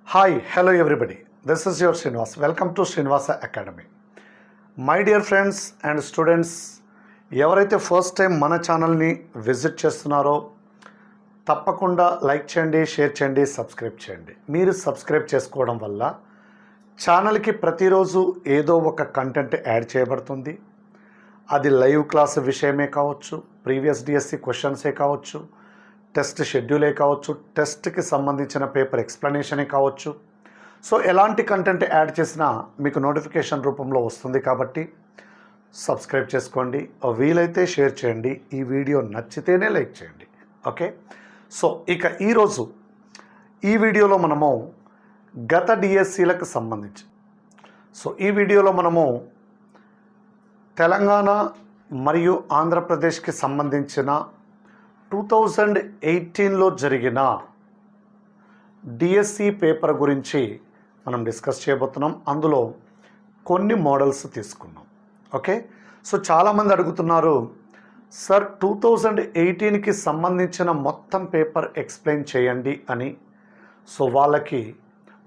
Hello everybody. This is your Srinivas. Welcome to Srinivasa Academy. My dear friends and students, ఎవరైతే first time మన ఛానల్ని visit చేస్తున్నారో తప్పకుండా like చేయండి, share చేయండి, సబ్స్క్రైబ్ చేయండి. మీరు సబ్స్క్రైబ్ చేసుకోవడం వల్ల ఛానల్కి ప్రతిరోజు ఏదో ఒక కంటెంట్ యాడ్ చేయబడుతుంది. అది లైవ్ క్లాస్ విషయమే కావచ్చు, ప్రీవియస్ డిఎస్సి క్వశ్చన్సే కావచ్చు, టెస్ట్ షెడ్యూలే కావచ్చు, టెస్ట్కి సంబంధించిన పేపర్ ఎక్స్ప్లెనేషనే కావచ్చు. సో ఎలాంటి కంటెంట్ యాడ్ చేసినా మీకు నోటిఫికేషన్ రూపంలో వస్తుంది. కాబట్టి సబ్స్క్రైబ్ చేసుకోండి, వీలైతే షేర్ చేయండి, ఈ వీడియో నచ్చితేనే లైక్ చేయండి. ఓకే, సో ఇక ఈరోజు ఈ వీడియోలో మనము గత డిఎస్సీలకు సంబంధించి ఈ వీడియోలో మనము తెలంగాణ మరియు ఆంధ్రప్రదేశ్కి సంబంధించిన 2018లో జరిగిన డిఎస్సి పేపర్ గురించి మనం డిస్కస్ చేయబోతున్నాం. అందులో కొన్ని మోడల్స్ తీసుకున్నాం. ఓకే, సో చాలామంది అడుగుతున్నారు, సార్ 2018కి సంబంధించిన మొత్తం పేపర్ ఎక్స్ప్లెయిన్ చేయండి అని. సో వాళ్ళకి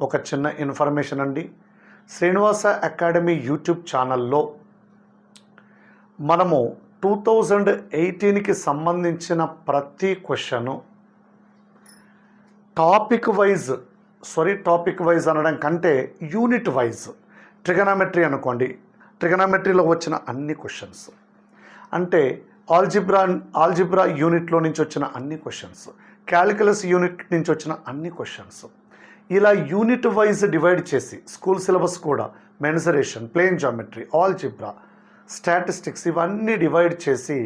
ఒక చిన్న ఇన్ఫర్మేషన్ అండి. శ్రీనివాస అకాడమీ యూట్యూబ్ ఛానల్లో మనము 2018కి సంబంధించిన ప్రతి క్వశ్చను టాపిక్ వైజ్ అనడం కంటే యూనిట్ వైజ్, ట్రిగనామెట్రీ ట్రిగనామెట్రీలో వచ్చిన అన్ని క్వశ్చన్స్, అంటే ఆల్జిబ్రా యూనిట్లో నుంచి వచ్చిన అన్ని క్వశ్చన్స్, క్యాలిక్యులస్ యూనిట్ నుంచి వచ్చిన అన్ని క్వశ్చన్స్, ఇలా యూనిట్ వైజ్ డివైడ్ చేసి స్కూల్ సిలబస్ కూడా mensuration, plane geometry, algebra, statistics ఇవన్నీ డివైడ్ చేసి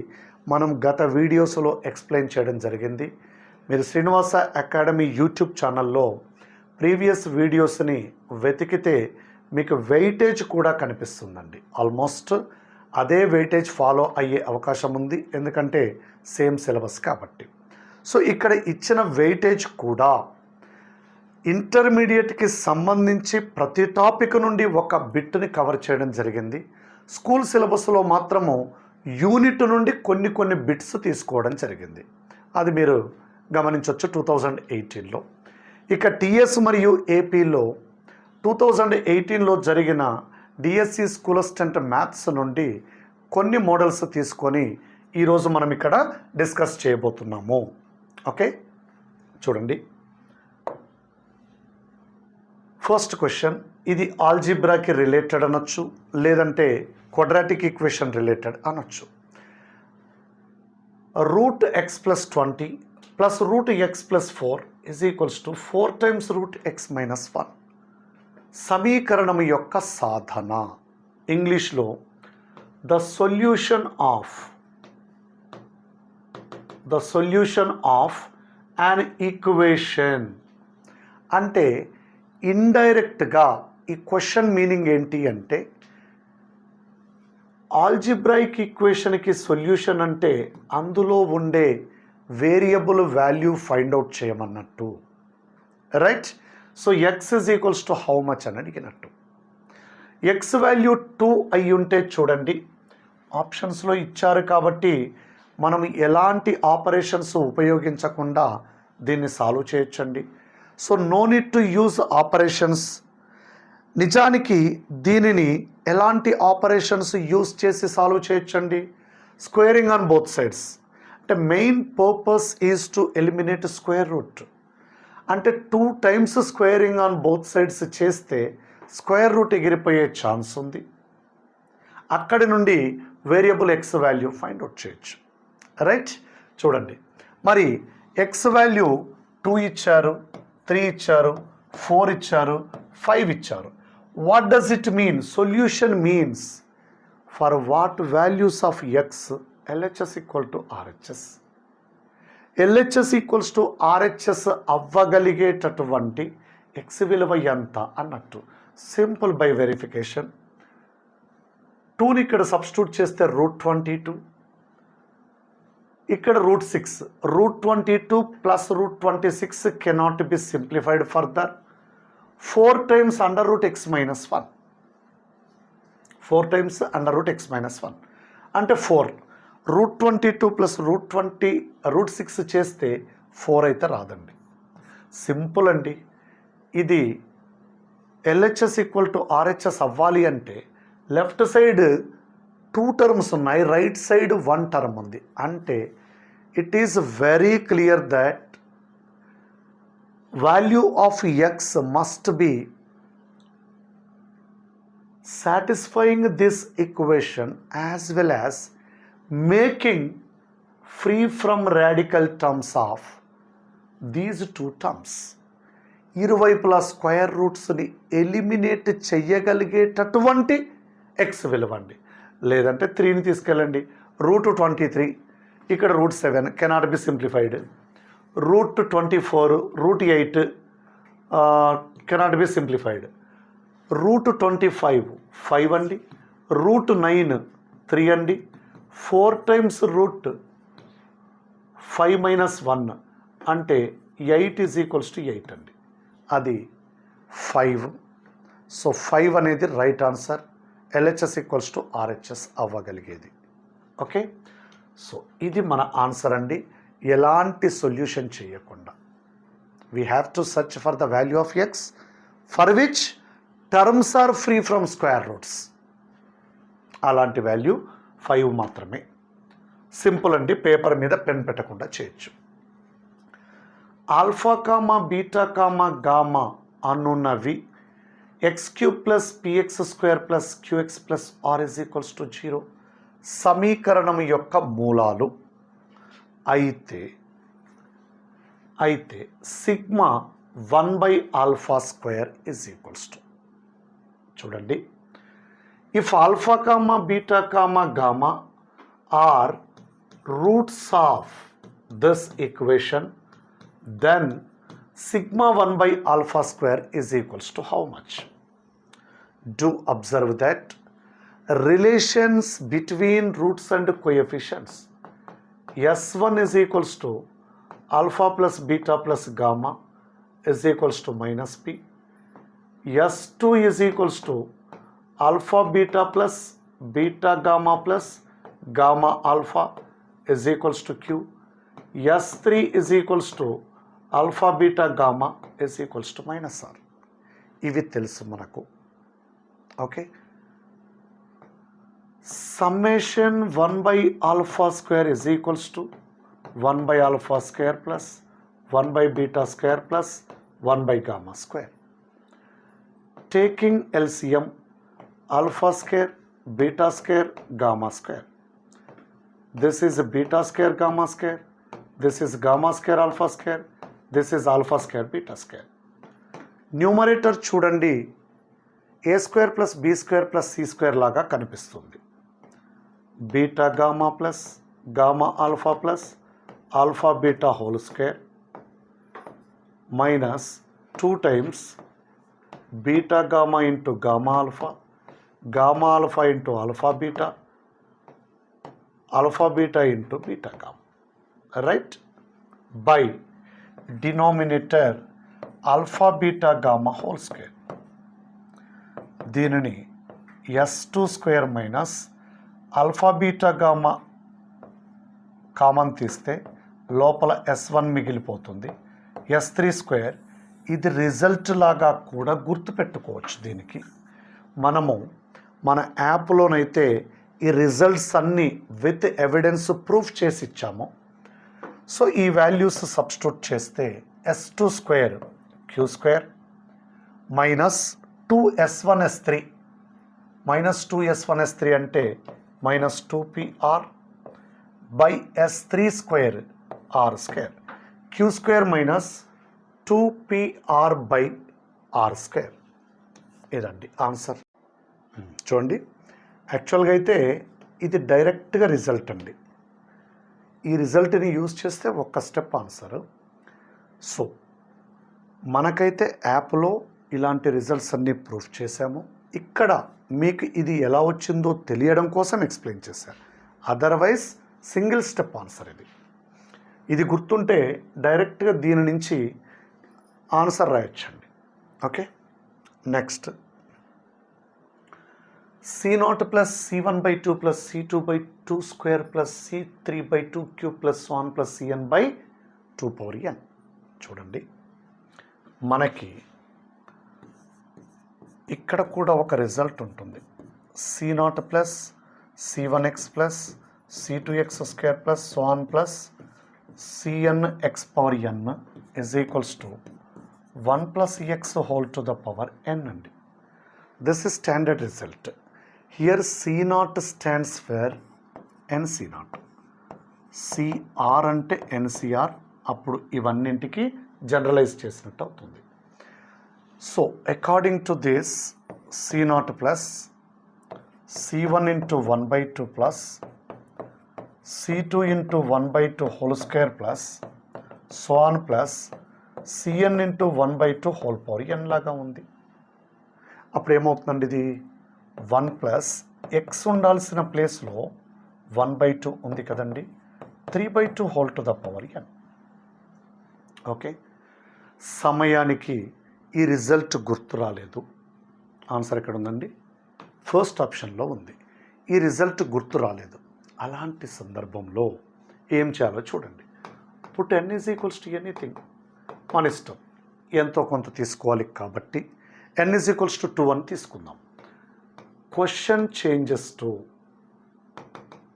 మనం గత వీడియోస్లో ఎక్స్ప్లెయిన్ చేయడం జరిగింది. మీరు శ్రీనివాస అకాడమీ యూట్యూబ్ ఛానల్లో ప్రీవియస్ వీడియోస్ని వెతికితే మీకు వెయిటేజ్ కూడా కనిపిస్తుందండి. ఆల్మోస్ట్ అదే వెయిటేజ్ ఫాలో అయ్యే అవకాశం ఉంది, ఎందుకంటే సేమ్ సిలబస్ కాబట్టి. సో ఇక్కడ ఇచ్చిన వెయిటేజ్ కూడా ఇంటర్మీడియట్కి సంబంధించి ప్రతి టాపిక్ నుండి ఒక బిట్ని కవర్ చేయడం జరిగింది. స్కూల్ సిలబస్లో మాత్రము యూనిట్ నుండి కొన్ని బిట్స్ తీసుకోవడం జరిగింది. అది మీరు గమనించవచ్చు 2018లో. ఇక టీఎస్ మరియు ఏపీలో 2018లో జరిగిన డిఎస్సి స్కూల్ అసిస్టెంట్ మ్యాథ్స్ నుండి కొన్ని మోడల్స్ తీసుకొని ఈరోజు మనం ఇక్కడ డిస్కస్ చేయబోతున్నాము. ఓకే, చూడండి. ఫస్ట్ క్వశ్చన్, ఇది ఆల్జిబ్రాకి రిలేటెడ్ అనొచ్చు, లేదంటే క్వాడ్రాటిక్ ఈక్వేషన్ రిలేటెడ్ అనొచ్చు. Root x plus 20 plus root x plus 4 is equals to 4 times route X minus 1. సమీకరణం యొక్క సాధన, ఇంగ్లీష్లో the solution of an equation. అంటే ఇండైరెక్ట్గా ఈ క్వశ్చన్ మీనింగ్ ఏంటి అంటే, ఆల్జిబ్రాయిక్ ఈక్వేషన్కి సొల్యూషన్ అంటే అందులో ఉండే వేరియబుల్ వాల్యూ ఫైండ్ అవుట్ చేయమన్నట్టు, right? So X is equals to how much అని అడిగినట్టు. ఎక్స్ వాల్యూ 2 అయి ఉంటే చూడండి, ఆప్షన్స్లో ఇచ్చారు కాబట్టి మనం ఎలాంటి ఆపరేషన్స్ ఉపయోగించకుండా దీన్ని సాల్వ్ చేయొచ్చండి. So no need to use operations. నిజానికి దీనిని ఎలాంటి ఆపరేషన్స్ యూజ్ చేసి సాల్వ్ చేయొచ్చండి? Squaring on both sides. అంటే main purpose is to eliminate square root. అంటే 2 times squaring on both sides చేస్తే స్క్వేర్ రూట్ ఎగిరిపోయే ఛాన్స్ ఉంది. అక్కడి నుండి variable X value find out చేయొచ్చు, రైట్? చూడండి, మరి ఎక్స్ వాల్యూ 2 ఇచ్చారు, 3 ఇచ్చారు, 4 ఇచ్చారు, 5 ఇచ్చారు. What does it mean? Solution means for what values of X LHS equal to RHS. LHS equals to RHS అవ్వగలిగేటటువంటి ఎక్స్ విలువ ఎంత అన్నట్టు. Simple by verification. 2ని ఇక్కడ సబ్స్టిట్యూట్ చేస్తే రూట్ 22, ఇక్కడ root 6. Root 22 plus root 26 cannot be simplified further. 4 times under root X minus 1. 4 times under root X minus 1 అంటే 4. Route 22 plus route 6 చేస్తే 4 అయితే రాదండి. సింపుల్ అండి. ఇది ఎల్హెచ్ఎస్ ఈక్వల్ టు ఆర్హెచ్ఎస్ అవ్వాలి అంటే లెఫ్ట్ సైడ్ 2 టర్మ్స్ ఉన్నాయి, రైట్ సైడ్ 1 టర్మ్ ఉంది. అంటే it is very clear that value of X must be satisfying this equation as well as making free from radical terms of these 2 terms. ఇరువైపులా square రూట్స్ని eliminate చెయ్యగలిగేటటువంటి X విలువండి. లేదంటే 3ని తీసుకెళ్ళండి. √23 ఇక్కడ √7 cannot be simplified. √24 √8 cannot be simplified. √25 5 అండి. √9 3 అండి. 4 times √5 - 1 అంటే 8 = 8 అండి. అది 5. So 5 అనేది right answer. LHS equals to RHS అవ్వగలిగేది. ఓకే, సో ఇది మన ఆన్సర్ అండి. ఎలాంటి సొల్యూషన్ చేయకుండా we have to search for the value of X for which terms are free from square roots. అలాంటి వాల్యూ 5 మాత్రమే. సింపుల్ అండి, పేపర్ మీద పెన్ పెట్టకుండా చేయొచ్చు. Alpha comma beta comma gamma అనున్నవి x³ + px² + qx + r = 0 సమీకరణం యొక్క మూలాలు అయితే సిగ్మా 1/α² = చూడండి, if alpha comma beta comma gamma are roots of this equation, then sigma 1/α² = how much? Do observe that relations between roots and coefficients. S1 = alpha plus beta plus gamma = -p. S2 = alpha beta plus beta gamma plus gamma alpha = q. S3 = alpha beta gamma = -r. ఇవి తెలుసు మనకు. Okay, summation 1/α² = 1/α² plus 1/β² plus 1/γ². Taking LCM, α² β² γ². This is β² γ², this is γ² α², this is α² β². Numerator చూడండి, a² + b² + c² లాగా కనిపిస్తుంది. Beta gamma plus gamma alpha plus alpha beta (² minus 2 times beta gamma into gamma alpha into alpha beta into beta gamma, right, by denominator alpha beta gamma (² దీనిని s² minus alpha beta gamma common తీస్తే లోపల s1 మిగిలిపోతుంది. s3² ఇది result లాగా కూడా గుర్తుపెట్టుకోవచ్చు. దీనికి మనము మన యాప్లోనైతే ఈ రిజల్ట్స్ అన్నీ విత్ ఎవిడెన్స్ ప్రూఫ్ చేసి ఇచ్చాము. సో ఈ వాల్యూస్ సబ్స్టిట్యూట్ చేస్తే s2² q² మైనస్ 2s1s3 అంటే -2pr by s3² r², q² minus 2pr by r². ఇదండి ఆన్సర్. చూడండి, యాక్చువల్గా అయితే ఇది డైరెక్ట్గా రిజల్ట్ అండి. ఈ రిజల్ట్ని యూజ్ చేస్తే ఒక్క స్టెప్ ఆన్సర్. సో మనకైతే యాప్లో ఇలాంటి రిజల్ట్స్ అన్నీ ప్రూఫ్ చేశాము. ఇక్కడ మీకు ఇది ఎలా వచ్చిందో తెలియడం కోసం ఎక్స్ప్లెయిన్ చేశాను. అదర్వైజ్ సింగిల్ స్టెప్ ఆన్సర్ ఇది గుర్తుంటే డైరెక్ట్గా దీని నుంచి answer రాయొచ్చండి. Okay, next c0 + c1/2 + c2/2² + c3/2³ + 1 + cn/2n. చూడండి, మనకి ఇక్కడ కూడా ఒక రిజల్ట్ ఉంటుంది. C0 plus C1x plus C2x square plus so on plus Cnx power n is equals to 1 plus x whole to the power n అండి. This is standard result. Here C0 stands for NC0. CR అంటే NCR, అప్పుడు ఇవన్నింటికి generalise చేసినట్టు అవుతుంది. So according to this C0 plus C1 into 1/2 plus C2 into 1/2 whole square plus so on plus Cn into 1/2 whole power n లాగా ఉంది. అప్పుడు ఏమవుతుందండి, ఇది 1 plus X ఉండాల్సిన ప్లేస్లో 1/2 ఉంది కదండి, 3/2 whole to the power n. Okay, సమయానికి ఈ రిజల్ట్ గుర్తు రాలేదు. ఆన్సర్ ఎక్కడ ఉందండి, ఫస్ట్ ఆప్షన్లో ఉంది. ఈ రిజల్ట్ గుర్తు రాలేదు. అలాంటి సందర్భంలో ఏం చేయాలో చూడండి. Put n is equals to anything, మన ఇష్టం, ఎంతో కొంత తీసుకోవాలి కాబట్టి n ఈజ్ ఈక్వల్స్ టు 2 అని తీసుకుందాం. క్వశ్చన్ చేంజెస్ టు,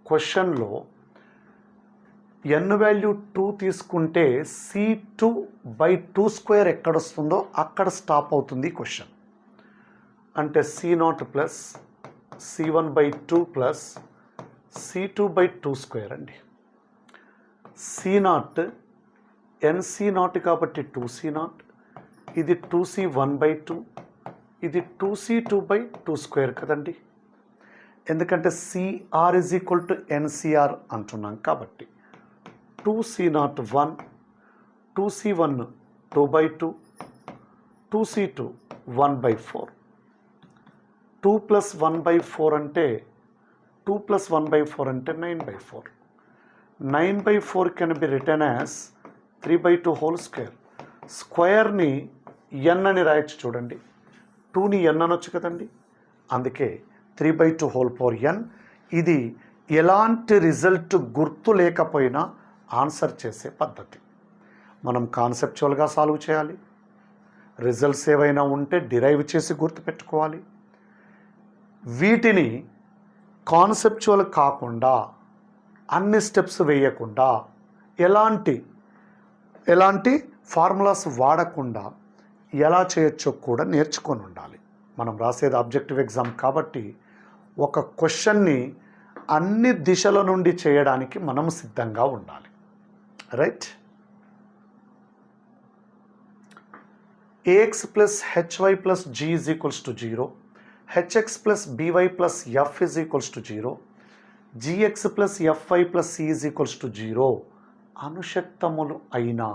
క్వశ్చన్లో n వాల్యూ 2 తీసుకుంటే C2/2 స్క్వేర్ ఎక్కడొస్తుందో అక్కడ స్టాప్ అవుతుంది క్వశ్చన్. అంటే C0 plus C1/2 plus C2/2 square అండి. C0 NC0 కాబట్టి 2C0, ఇది 2C1/2, ఇది 2C2/2 స్క్వేర్ కదండి. ఎందుకంటే CR is equal to NCR అంటున్నాం కాబట్టి 2C0 1, 2C1 2/2, 2C2 1/4. 2 ప్లస్ 1/4 అంటే 2 ప్లస్ 1/4 అంటే 9/4. 9/4 can be return as 3/2 whole square. స్క్వేర్ని n అని రాయొచ్చు చూడండి, 2ని n అనొచ్చు కదండి. అందుకే 3/2 హోల్ పవర్ n. ఇది ఎలాంటి రిజల్ట్ గుర్తు లేకపోయినా ఆన్సర్ చేసే పద్ధతి. మనం కాన్సెప్చువల్గా సాల్వ్ చేయాలి. రిజల్ట్స్ ఏవైనా ఉంటే డిరైవ్ చేసి గుర్తుపెట్టుకోవాలి. వీటిని కాన్సెప్చువల్ కాకుండా, అన్ని స్టెప్స్ వేయకుండా, ఎలాంటి ఫార్ములాస్ వాడకుండా ఎలా చేయొచ్చో కూడా నేర్చుకొని ఉండాలి. మనం రాసేది ఆబ్జెక్టివ్ ఎగ్జామ్ కాబట్టి ఒక క్వశ్చన్ని అన్ని దిశల నుండి చేయడానికి మనం సిద్ధంగా ఉండాలి. Right. ax plus hy plus g is equals to 0, hx plus by plus f is equals to 0, gx plus fy plus c is equals to 0 అనుషక్తములు అయినా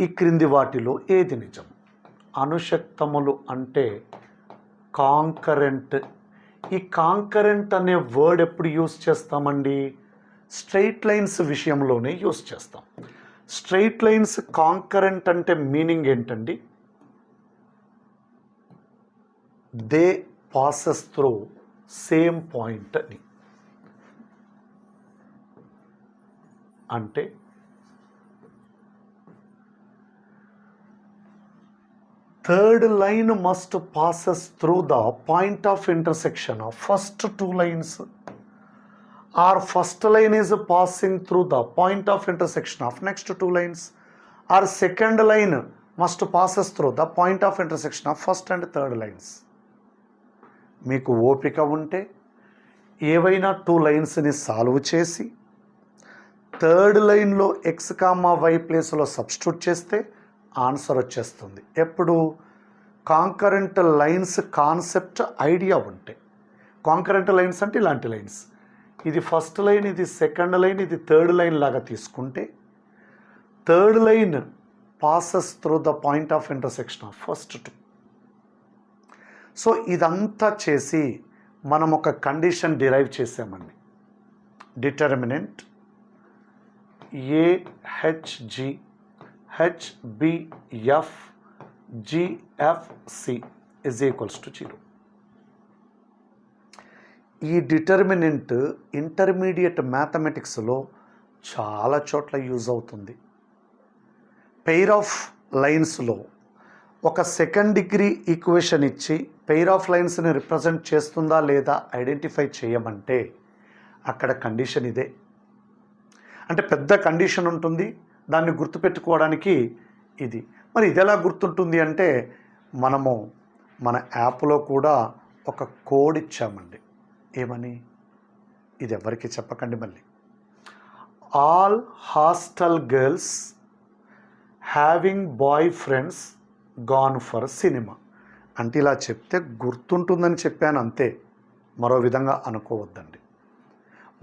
ఈ క్రింది వాటిలో ఏది నిజం? అనుషక్తములు అంటే కాంకరెంట్. ఈ కాంకరెంట్ అనే వర్డ్ ఎప్పుడు యూస్ చేస్తామండి? స్ట్రెయిట్ లైన్స్ విషయంలోనే యూస్ చేస్తాం. స్ట్రెయిట్ లైన్స్ కాంకరెంట్ అంటే మీనింగ్ ఏంటండి? They passes through same point అని. అంటే third line must passes through the point of intersection of first two lines, or first line is passing through the point of intersection of next two lines, or second line must passes through the point of intersection of first and third lines. మీకు ఓపిక ఉంటే ఏవైనా 2 లైన్స్ని solve చేసి third లైన్లో x, y ప్లేస్లో substitute చేస్తే answer వచ్చేస్తుంది. ఎప్పుడు? కాంకరెంట్ లైన్స్ కాన్సెప్ట్ ఐడియా ఉంటే. కాంకరెంట్ లైన్స్ అంటే ఇలాంటి లైన్స్, ఇది ఫస్ట్ లైన్, ఇది సెకండ్ లైన్, ఇది థర్డ్ లైన్ లాగా తీసుకుంటే third line passes through the point of intersection of first two. So ఇదంతా చేసి మనం ఒక కండిషన్ డిరైవ్ చేసామండి. Determinant AHG HBF GFC is equals to 0. ఈ డిటర్మినెంట్ ఇంటర్మీడియట్ మ్యాథమెటిక్స్లో చాలా చోట్ల యూజ్ అవుతుంది. పెయిర్ ఆఫ్ లైన్స్లో ఒక సెకండ్ డిగ్రీ ఈక్వేషన్ ఇచ్చి పెయిర్ ఆఫ్ లైన్స్ని రిప్రజెంట్ చేస్తుందా లేదా ఐడెంటిఫై చేయమంటే అక్కడ కండిషన్ ఇదే. అంటే పెద్ద కండిషన్ ఉంటుంది, దాన్ని గుర్తుపెట్టుకోవడానికి ఇది. మరి ఇది ఎలా గుర్తుంటుంది అంటే మనము మన యాప్లో కూడా ఒక కోడ్ ఇచ్చామండి. ఏమని? ఇది ఎవరికి చెప్పకండి మళ్ళీ. All hostel girls having bye friends gone for cinema అంటే ఇలా చెప్తే గుర్తుంటుందని చెప్పాను అంతే, మరో విధంగా అనుకోవద్దండి.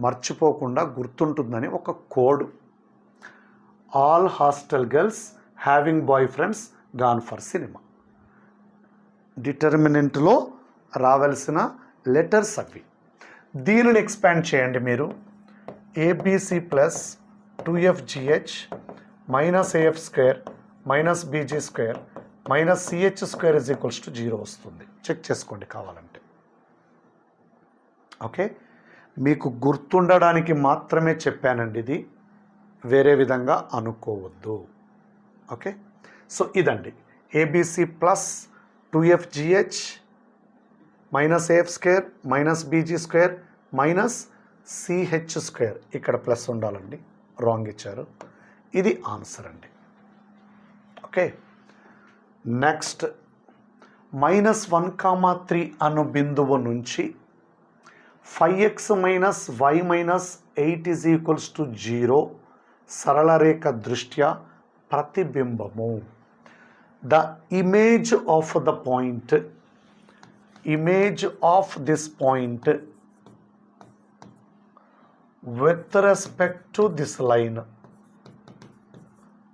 మర్చిపోకుండా గుర్తుంటుందని ఒక code. All hostel girls having bye friends gone for cinema. డిటర్మినెంట్లో రావాల్సిన లెటర్స్ అవి. దీనిని ఎక్స్పాండ్ చేయండి మీరు. ABC plus 2FGH minus AF square minus BG square minus CH square is equals to 0 వస్తుంది. చెక్ చేసుకోండి కావాలంటే. ఓకే, మీకు గుర్తుండడానికి మాత్రమే చెప్పానండి, ఇది వేరే విధంగా అనుకోవద్దు. ఓకే, సో ఇదండి ABC plus 2FGH minus AF square minus BG square minus CH square. ఇక్కడ ప్లస్ ఉండాలండి, రాంగ్ ఇచ్చారు. ఇది ఆన్సర్ అండి. ఓకే, నెక్స్ట్ -1,3 అను బిందువు నుంచి 5x minus y minus 8 is equals to 0 సరళ రేఖ దృష్ట్యా ప్రతిబింబము. The image of the point, image of this point with respect to this line,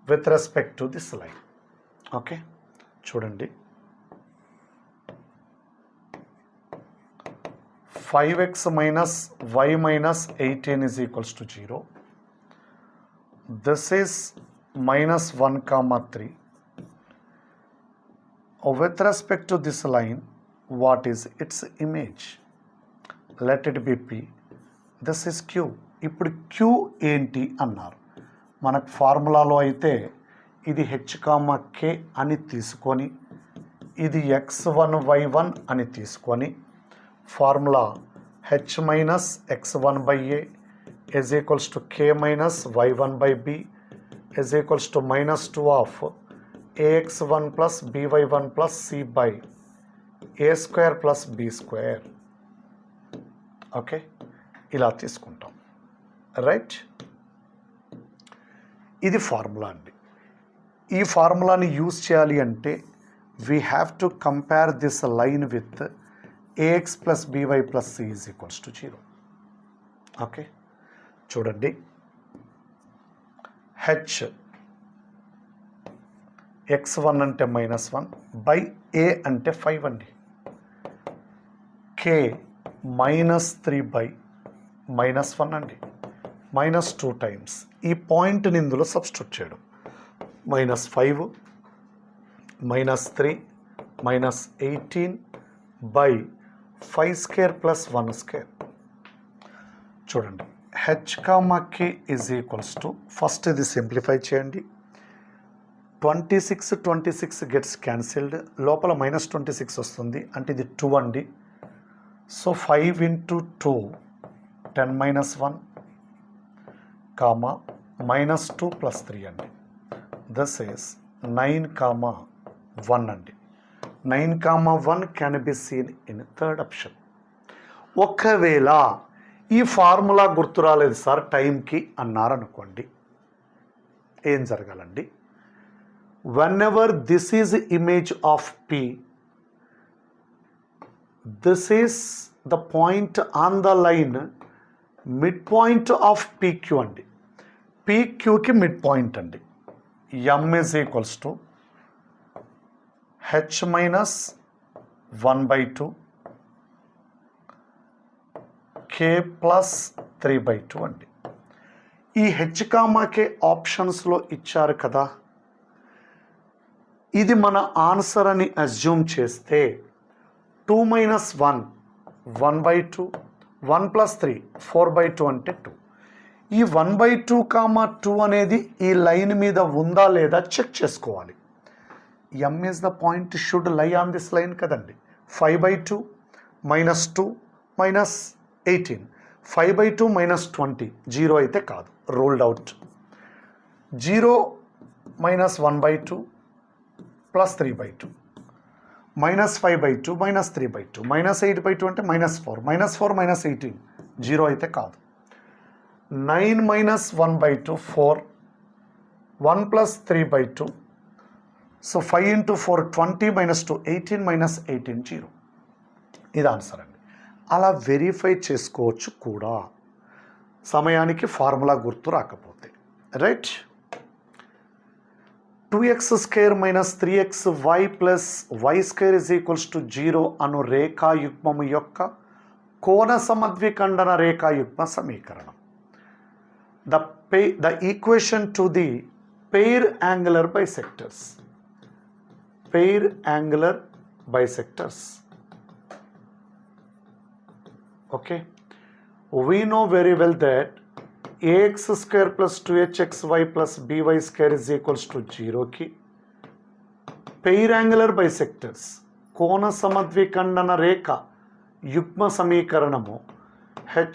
with respect to this line. Okay, చూడండి 5x minus y minus 18 is equals to 0. This is minus 1,3. With respect to this line, what is its image? Let it be P. This is Q. ఇప్పుడు Q ఏంటి అన్నారు. మనకు ఫార్ములాలో అయితే ఇది H,K అని తీసుకొని, ఇది X1 Y1 అని తీసుకొని, formula H minus X1 by A is equals to K minus Y1 by B is equals to -2 of AX1 plus BY1 plus C by A square plus B square. Okay, ఇలా తీసుకుంటాం. Right, ఇది formula అండి. ఈ ఫార్ములాని use చేయాలి అంటే we have to compare this line with AX plus BY plus C is equals to 0. Okay, చూడండి H X1 అంటే -1 by A అంటే 5 అండి. K -3 బై -1 అండి, -2 టైమ్స్ ఈ పాయింట్ని ఇందులో సబ్స్టిట్యూట్ చేయడం. -5 -3 -18 బై 5 స్క్వేర్ ప్లస్ 1 స్క్వేర్. చూడండి H,K is equals to, first ఇది సింప్లిఫై చేయండి. 26 గెట్స్ క్యాన్సిల్డ్, లోపల -26 వస్తుంది అంటే ఇది 2 అండి. సో 5 into 2 10 minus 1 కామా -2 ప్లస్ 3 అండి. దిస్ ఈస్ 9,1 అండి. 9,1 can be seen in third option. ఒకవేళ ఈ ఫార్ములా గుర్తు రాలేదు సార్ టైంకి అన్నారనుకోండి, ఏం జరగాలండి? When this is image of P, this is the point on the line mid point of PQ అండి. PQకి మిడ్ పాయింట్ అండి. M is equals to H minus 1/2 K plus 3/2 అండి. ఈ H,K ఆప్షన్స్లో ఇచ్చారు కదా, ఇది మన ఆన్సర్ అని అజ్యూమ్ చేస్తే 2 - 1 1/2 1 + 3 4/2 అంటే 2. ఈ 1/2, 2 అనేది ఈ లైన్ మీద ఉందా లేదా చెక్ చేసుకోవాలి. m is the point should lie on this line కదండి. 5/2 minus 2 minus 18. 5/2 minus 20 0 అయితే కాదు, ruled out. 0 minus 1/2 plus 3/2 minus 5/2 minus 3/2 minus 8/2 అంటే -4 -4 minus 18 0 అయితే కాదు. 9 minus 1/2 4 1 plus 3/2 so 5 into 4 20 minus 2 18 minus 18 0. ఇది ఆన్సర్ అండి. అలా వెరిఫై చేసుకోవచ్చు కూడా సమయానికి ఫార్ములా గుర్తు రాకపోతే. Right. 2x² minus 3xy plus y² is equals to 0 అను రేఖాయుగ్మము యొక్క కోణ సమద్విఖండన రేఖాయుగ్మ సమీకరణం. The equation to the pair angular bisectors. Pair angular bisectors. Okay. We know very well that ax² plus 2hxy plus by² is equals to 0 కి pair angular bisectors కోణ సమద్విఖండన రేఖ యుగ్మ సమీకరణము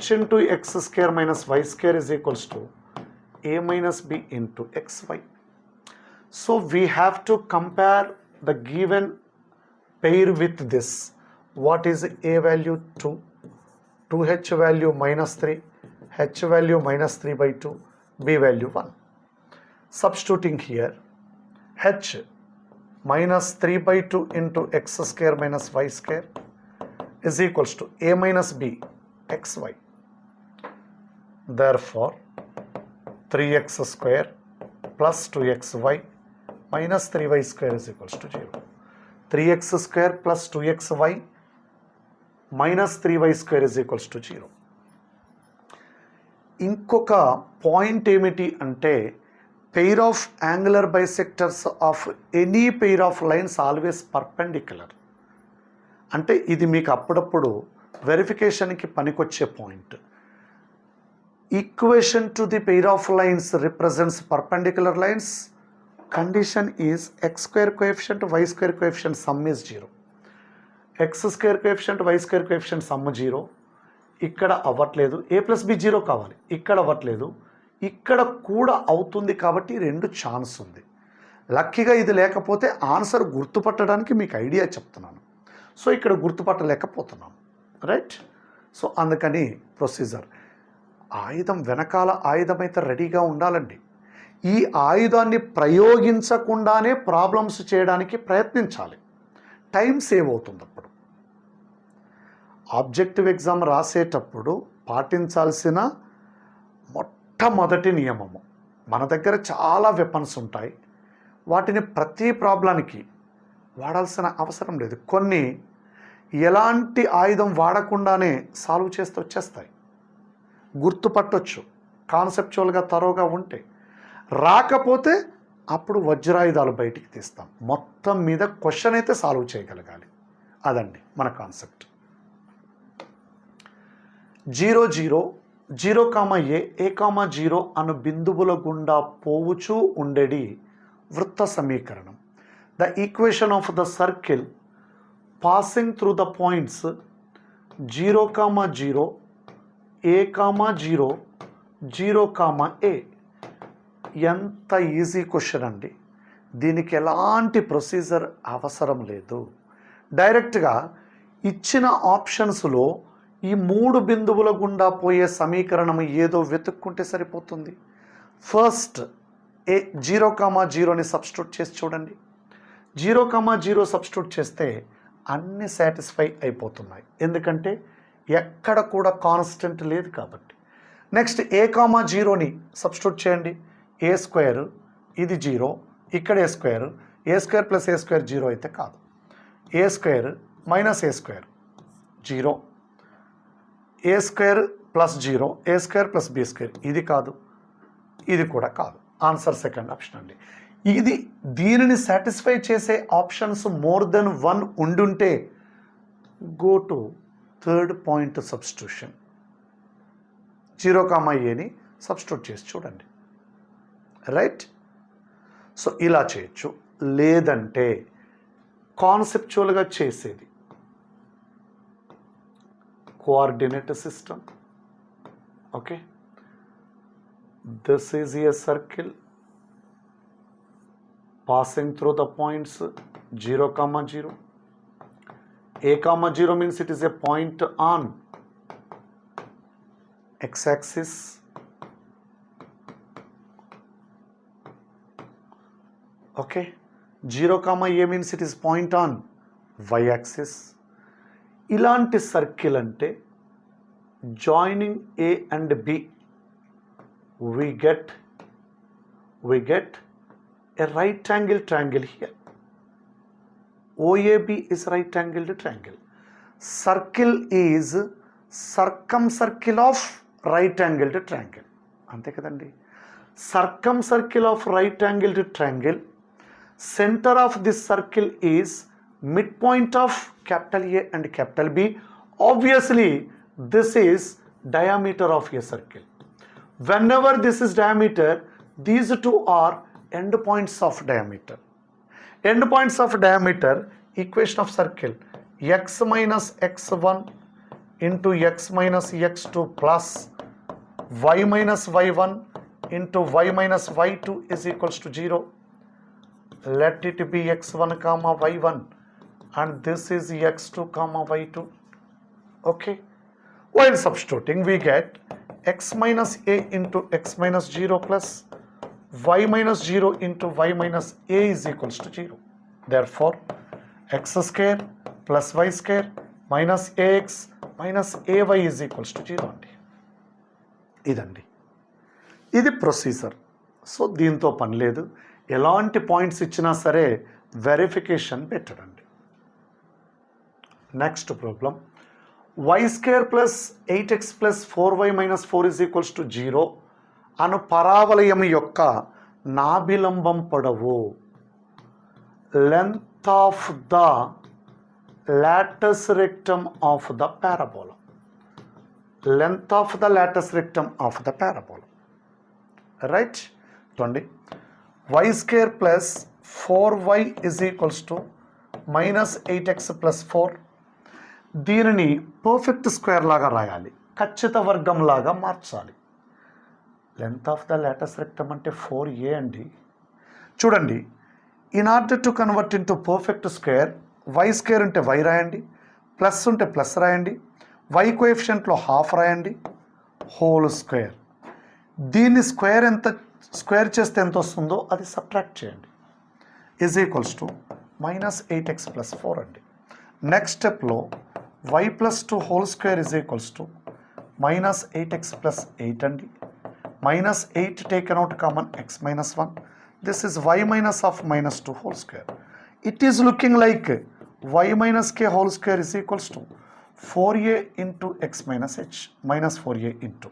h into x² minus y² is equals to a minus b into xy. So we have to compare the given pair with this. What is a value? 2, 2h value minus 3, h value minus 3/2, b value 1. Substituting here, h minus 3/2 into x² minus y² is equals to a minus b xy. Therefore 3x² plus 2xy minus 3y² is equals to 0. 3x² plus 2xy minus 3y² is equals to 0. ఇంకొక point ఏమిటి అంటే pair of angular bisectors of any pair of lines always perpendicular. అంటే ఇది మీకు అప్పుడప్పుడు వెరిఫికేషన్కి పనికొచ్చే point. Equation to the pair of lines represents perpendicular lines. Condition is x² coefficient y² coefficient some is 0. x² coefficient y² coefficient some 0. ఇక్కడ అవ్వట్లేదు. a plus b 0 కావాలి, ఇక్కడ అవ్వట్లేదు. ఇక్కడ కూడా అవుతుంది కాబట్టి 2 ఛాన్స్ ఉంది. లక్కీగా ఇది లేకపోతే ఆన్సర్ గుర్తుపట్టడానికి మీకు ఐడియా చెప్తున్నాను. సో ఇక్కడ గుర్తుపట్టలేకపోతున్నాను. రైట్. సో అందుకని ప్రొసీజర్ ఆయుధం వెనకాల ఆయుధం అయితే రెడీగా ఉండాలండి. ఈ ఆయుధాన్ని ప్రయోగించకుండానే ప్రాబ్లమ్స్ చేయడానికి ప్రయత్నించాలి. టైం సేవ్ అవుతుంది. అప్పుడు ఆబ్జెక్టివ్ ఎగ్జామ్ రాసేటప్పుడు పాటించాల్సిన మొట్టమొదటి నియమము, మన దగ్గర చాలా వెపన్స్ ఉంటాయి, వాటిని ప్రతి ప్రాబ్లానికి వాడాల్సిన అవసరం లేదు. కొన్ని ఎలాంటి ఆయుధం వాడకుండానే సాల్వ్ చేస్తూ వచ్చేస్తాయి. గుర్తుపట్టొచ్చు కాన్సెప్చువల్గా తరోగా ఉంటే. రాకపోతే అప్పుడు వజ్రాయుధాలు బయటికి తీస్తాం. మొత్తం మీద క్వశ్చన్ అయితే సాల్వ్ చేయగలగాలి. అదండి మన కాన్సెప్ట్. 0 0 0, a, a, 0 అను బిందువుల గుండా పోవుచూ ఉండేది వృత్త సమీకరణం. The equation of the circle passing through the points 0, 0, a, 0, 0, a. ఎంత ఈజీ క్వశ్చన్ అండి. దీనికి ఎలాంటి ప్రొసీజర్ అవసరం లేదు. డైరెక్ట్గా ఇచ్చిన ఆప్షన్స్లో ఈ 3 బిందువుల గుండా పోయే సమీకరణం ఏదో వెతుక్కుంటే సరిపోతుంది. ఫస్ట్ ఏ 0, 0ని సబ్స్టిట్యూట్ చేసి చూడండి. 0, 0 సబ్స్టిట్యూట్ చేస్తే అన్నీ సాటిస్ఫై అయిపోతున్నాయి, ఎందుకంటే ఎక్కడ కూడా కాన్స్టెంట్ లేదు కాబట్టి. నెక్స్ట్ a, 0ని సబ్స్టిట్యూట్ చేయండి. a² ఇది 0, ఇక్కడ a² ప్లస్ a² 0 అయితే కాదు. a² minus a² 0, a² plus 0, a² plus b² ఇది కాదు, ఇది కూడా కాదు. ఆన్సర్ సెకండ్ ఆప్షన్ అండి. ఇది దీనిని సాటిస్ఫై చేసే ఆప్షన్స్ మోర్ దెన్ 1 ఉండుంటే go to third point substitution. 0, aని సబ్స్టిట్యూట్ చేసి చూడండి. రైట్. సో ఇలా చేయొచ్చు. లేదంటే కాన్సెప్చువల్గా చేసేది coordinate system. Okay, this is a circle passing through the points 0, 0. A, 0 means it is a point on x-axis. Okay, 0, A means it is point on y-axis. ఇలాంటి circle అంటే joining A and B we get a right angle triangle here. OAB is right angled triangle. Circle is circumcircle of right angled triangle. అంతే కదండి. Circumcircle of right angled triangle. Center of this circle is midpoint of capital A and capital B. Obviously, this is diameter of a circle. Whenever this is diameter, these two are end points of diameter. End points of diameter, equation of circle, x minus x1 into x minus x2 plus y minus y1 into y minus y2 is equals to 0. Let it be x1 comma y1 and this is x2 comma y2. Okay, while substituting we get x minus a into x minus 0 plus y minus 0 into y minus a is equals to 0. Therefore, x square plus y square minus ax minus ay is equals to 0 అండి. ఇదండి, ఇది procedure. So దీంతో పని లేదు. ఎలాంటి points ఇచ్చినా సరే verification పెట్టడండి. Next problem, y square plus 8x plus 4y minus 4 is equals to 0 అను పరావలయం యొక్క నాభిలంబం పొడవు, length of the Lotus rectum of the parabola, length of the Lotus rectum of the parabola. Right, చూడండి, y square plus 4y is equals to minus 8x plus 4. దీనిని perfect square లాగా రాయాలి, ఖచ్చిత వర్గం లాగా మార్చాలి. Length of the Lotus rectum అంటే 4a అండి. చూడండి, in order to convert into perfect square, y square ఉంటే y రాయండి, ప్లస్ ఉంటే ప్లస్ రాయండి, y కోఎఫిషియంట్లో హాఫ్ రాయండి, హోల్ స్క్వేర్. దీన్ని స్క్వేర్ చేస్తే ఎంత వస్తుందో అది సబ్ట్రాక్ట్ చేయండి, is equals to minus 8x plus 4 అండి. నెక్స్ట్ స్టెప్లో y plus 2 whole square is equals to minus 8x plus 8 అండి. minus 8 taken out common x minus 1. This is y minus of minus 2 whole square. It is looking like y minus k whole square is equals to 4a into x minus h minus 4a into.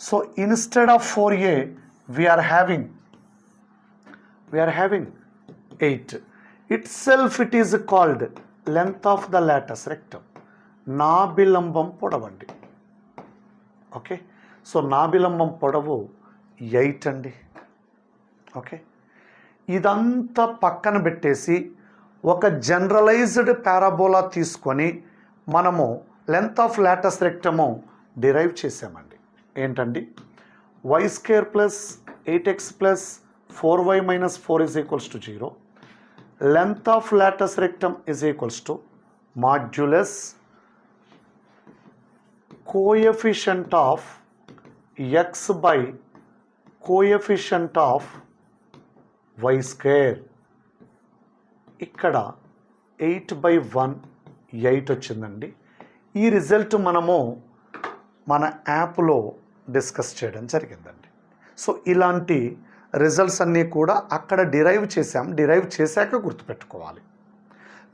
So instead of 4a we are having 8. Itself it is called length of the latus rectum. నాభిలంబం పొడవండి. Okay, so నాభిలంబం పొడవు 8 అండి. Okay, ఇదంతా పక్కన పెట్టేసి ఒక generalized parabola తీసుకొని మనము length of Lotus rectum derive చేసామండి. ఏంటండి, y square plus 8x plus 4y minus 4 is equals to 0. Length of latus rectum is equals to modulus coefficient of x by coefficient of y square. ఇక్కడ 8/1 8 వచ్చిందండి. ఈ result మనము మన యాప్లో discuss చేయడం జరిగిందండి. సో ఇలాంటి రిజల్ట్స్ అన్నీ కూడా అక్కడ డిరైవ్ చేసాం. డిరైవ్ చేశాక గుర్తుపెట్టుకోవాలి.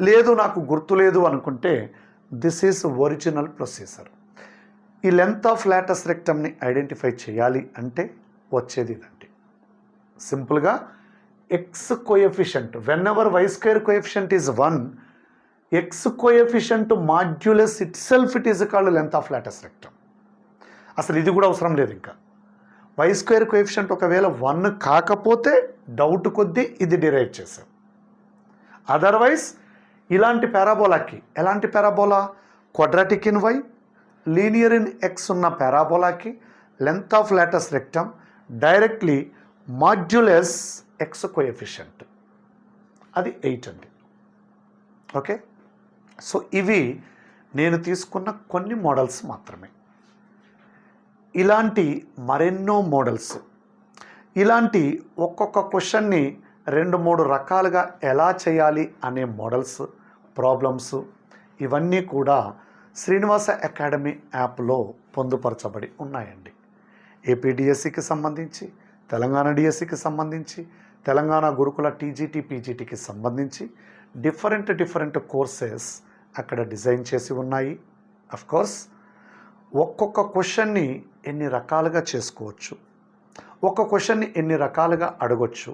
లేదు నాకు గుర్తులేదు అనుకుంటే దిస్ ఈజ్ ఒరిజినల్ ప్రొసీజర్. ఈ లెంత్ ఆఫ్ లాటస్ రెక్టమ్ని ఐడెంటిఫై చేయాలి అంటే వచ్చేది ఇదండి. సింపుల్గా X coefficient, whenever Y square coefficient is 1, X coefficient modulus itself it is called length of latus rectum. అసలు ఇది కూడా అవసరం లేదు. ఇంకా వై స్క్వేర్ కోఎఫిషియంట్ ఒకవేళ 1 కాకపోతే డౌట్ కొద్దీ ఇది డిరైవ్ చేసాం. అదర్వైజ్ ఇలాంటి పారాబోలాకి, ఎలాంటి parabola, quadratic in Y, linear in X ఉన్న పారాబోలాకి length of latus rectum directly modulus X coefficient, అది 8 అండి. ఓకే, సో ఇవి నేను తీసుకున్న కొన్ని మోడల్స్ మాత్రమే. ఇలాంటి మరెన్నో మోడల్స్, ఇలాంటి ఒక్కొక్క క్వశ్చన్ని 2-3 రకాలుగా ఎలా చేయాలి అనే మోడల్స్, ప్రాబ్లమ్స్ ఇవన్నీ కూడా శ్రీనివాస అకాడమీ యాప్లో పొందుపరచబడి ఉన్నాయండి. ఏపీడిఎస్సికి సంబంధించి, తెలంగాణ డిఎస్సికి సంబంధించి, తెలంగాణ గురుకుల టీజీటీ పీజీటీకి సంబంధించి డిఫరెంట్ కోర్సెస్ అక్కడ డిజైన్ చేసి ఉన్నాయి. అఫ్కోర్స్ ఒక్కొక్క క్వశ్చన్ని ఎన్ని రకాలుగా చేసుకోవచ్చు, ఒక్క క్వశ్చన్ని ఎన్ని రకాలుగా అడగొచ్చు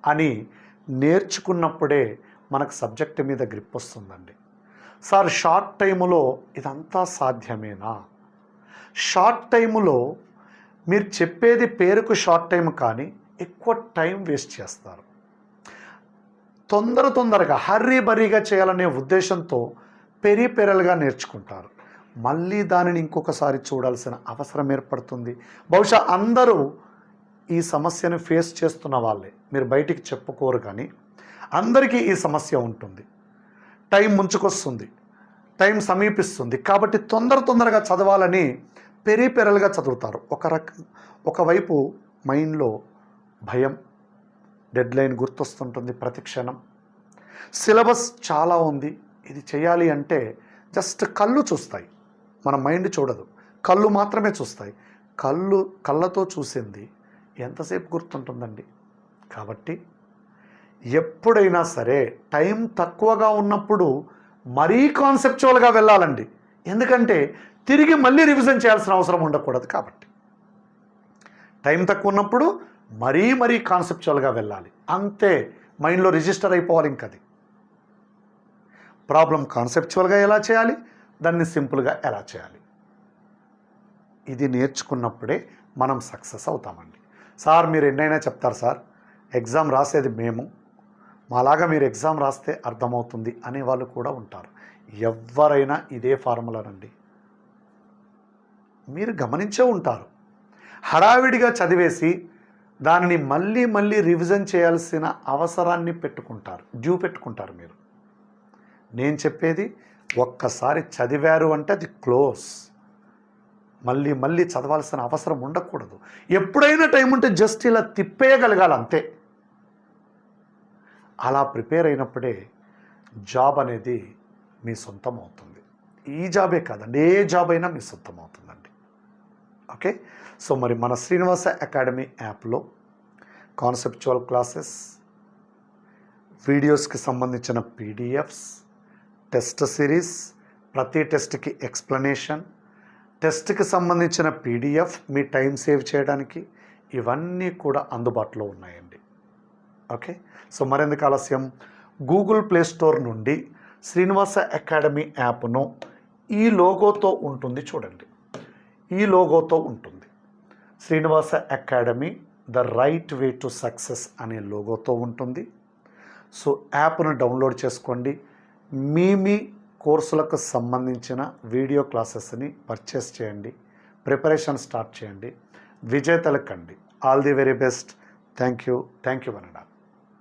అని నేర్చుకున్నప్పుడే మనకు సబ్జెక్ట్ మీద గ్రిప్ వస్తుందండి. సార్ షార్ట్ టైములో ఇదంతా సాధ్యమేనా? షార్ట్ టైములో మీరు చెప్పేది పేరుకు షార్ట్ టైం, కానీ ఎక్కువ టైం వేస్ట్ చేస్తారు. తొందరగా హర్రీ బరీగా చేయాలనే ఉద్దేశంతో పెరిపెరలుగా నేర్చుకుంటారు. మళ్ళీ దానిని ఇంకొకసారి చూడాల్సిన అవసరం ఏర్పడుతుంది. బహుశా అందరూ ఈ సమస్యను ఫేస్ చేస్తున్న వాళ్ళే, మీరు బయటికి చెప్పుకోరు, కానీ అందరికీ ఈ సమస్య ఉంటుంది. టైం ముంచుకొస్తుంది, టైం సమీపిస్తుంది, కాబట్టి తొందరగా చదవాలని పెరిపెరలుగా చదువుతారు. ఒకవైపు మైండ్లో భయం, డెడ్లైన్ గుర్తొస్తుంటుంది ప్రతి క్షణం, సిలబస్ చాలా ఉంది, ఇది చేయాలి అంటే జస్ట్ కళ్ళు చూస్తాయి, మన మైండ్ చూడదు, కళ్ళు మాత్రమే చూస్తాయి. కళ్ళతో చూసింది ఎంతసేపు గుర్తుంటుందండి? కాబట్టి ఎప్పుడైనా సరే టైం తక్కువగా ఉన్నప్పుడు మరీ కాన్సెప్చువల్గా వెళ్ళాలండి. ఎందుకంటే తిరిగి మళ్ళీ రివిజన్ చేయాల్సిన అవసరం ఉండకూడదు. కాబట్టి టైం తక్కువ ఉన్నప్పుడు మరీ కాన్సెప్చువల్గా వెళ్ళాలి, అంతే. మైండ్లో రిజిస్టర్ అయిపోవాలి. ఇంకది ప్రాబ్లం కాన్సెప్చువల్గా ఎలా చేయాలి, దాన్ని సింపుల్గా ఎలా చేయాలి, ఇది నేర్చుకున్నప్పుడే మనం సక్సెస్ అవుతామండి. సార్ మీరు ఎన్నైనా చెప్తారు సార్, ఎగ్జామ్ రాసేది మేము, మాలాగా మీరు ఎగ్జామ్ రాస్తే అర్థమవుతుంది అనేవాళ్ళు కూడా ఉంటారు. ఎవరైనా ఇదే ఫార్ములానండి, మీరు గమనించే ఉంటారు. హడావిడిగా చదివేసి దానిని మళ్ళీ రివిజన్ చేయాల్సిన అవసరాన్ని డ్యూ పెట్టుకుంటారు మీరు. నేను చెప్పేది ఒక్కసారి చదివారు అంటే అది క్లోజ్, మళ్ళీ చదవాల్సిన అవసరం ఉండకూడదు. ఎప్పుడైనా టైం ఉంటే జస్ట్ ఇలా తిప్పేయగలగాలి, అంతే. అలా ప్రిపేర్ అయినప్పుడే జాబ్ అనేది మీ సొంతం అవుతుంది. ఈ జాబే కాదండి, ఏ జాబ్ అయినా మీ సొంతం అవుతుందండి. ఓకే, సో మరి మన శ్రీనివాస అకాడమీ యాప్లో కాన్సెప్చువల్ క్లాసెస్, వీడియోస్కి సంబంధించిన పీడిఎఫ్స్, టెస్ట్ సిరీస్, ప్రతి టెస్ట్కి ఎక్స్ప్లెనేషన్, టెస్ట్కి సంబంధించిన పీడిఎఫ్ మీ టైం సేవ్ చేయడానికి, ఇవన్నీ కూడా అందుబాటులో ఉన్నాయండి. ఓకే, సో మరెందుకు ఆలస్యం, గూగుల్ ప్లే స్టోర్ నుండి శ్రీనివాస అకాడమీ యాప్ను ఈ లోగోతో ఉంటుంది చూడండి, ఈ లోగోతో ఉంటుంది. Srinivasa academy the right way to success అనే లోగోతో ఉంటుంది. సో యాప్ను డౌన్లోడ్ చేసుకోండి. మీ కోర్సులకు సంబంధించిన వీడియో క్లాసెస్ని పర్చేస్ చేయండి, ప్రిపరేషన్ స్టార్ట్ చేయండి, విజేతలకండి. All the very best. Thank you one and all.